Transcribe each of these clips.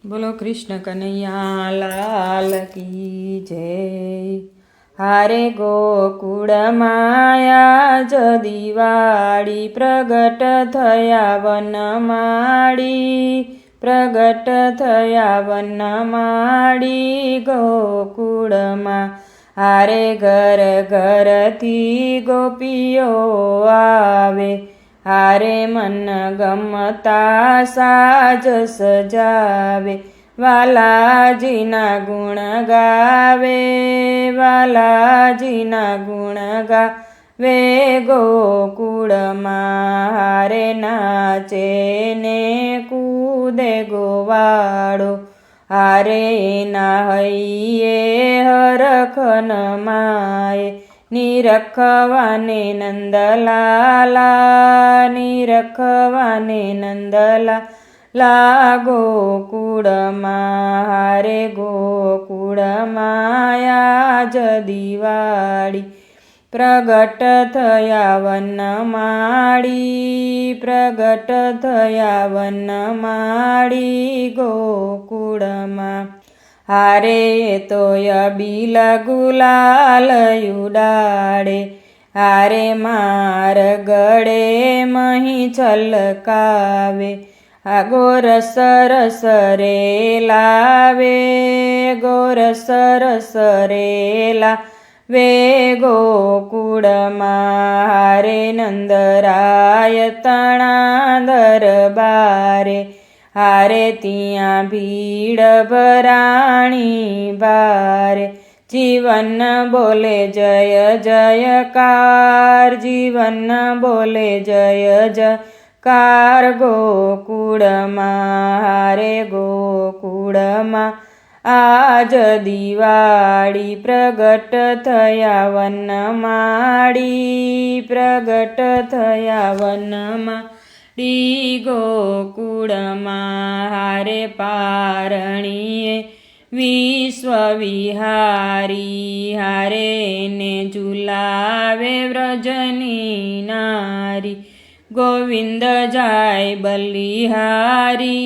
બોલો કૃષ્ણ કનૈયા લાલ કી જય. હારે ગોકુળ માયા જ દિવાળી પ્રગટ થયા વનમાળી, પ્રગટ થયા વનમાળી ગોકુળમાં. હારે ઘર ઘરથી ગોપીઓ આવે, હારે મન ગમતા સાજ સજાવે. વાલાજીના ગુણ ગાવે, વાલાજીના ગુણ ગાવે ગોકુળમાં. હારે નાચે ને કૂદે ગોવાળો, હારે ના હૈયે હરખન માએ. નિરખવાને નંદલાલા, નિરખવાને નંદલાલા ગોકુળમાં. હારે ગોકુળમાં આજ દિવાળી પ્રગટ થયા વનમાળી, પ્રગટ થયા વનમાળી ગોકુળમાં. હારે તોય બિલ ગુલાલ ઉડાડે, હારે માર ગળે મહી છલકાવે. આ ગોરસ રસ રે લાવે, ગોરસ રસ રે લાવે ગોકુળમાં. હારે નંદરાય તણા દરબારે, હારે ત્યાં ભીડ ભરાણી ભારે. જીવન બોલે જય જયકાર, જીવન બોલે જય જયકાર ગોકુળમાં. હારે ગોકુળમાં આજ દિવાળી પ્રગટ થયા વનમાળી, પ્રગટ થયા વનમાળી ગોકુળમાં. હારે પારણીએ વિશ્વ વિહારી, હારે ને ઝુલાવે વ્રજની નારી. ગોવિંદ જાય બલિહારી,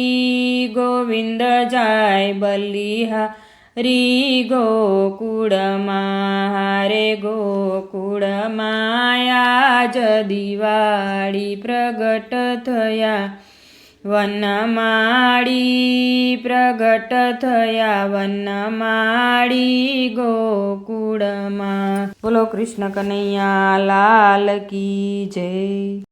ગોવિંદ જાય બલિહારી ગોકુળમાં. હારે ગોકુળમાં આજ દિવાળી પ્રગટ થયા વનમાળી, પ્રગટ થયા વનમાળી ગોકુળમાં. બોલો કૃષ્ણ કનૈયા લાલ કી જય.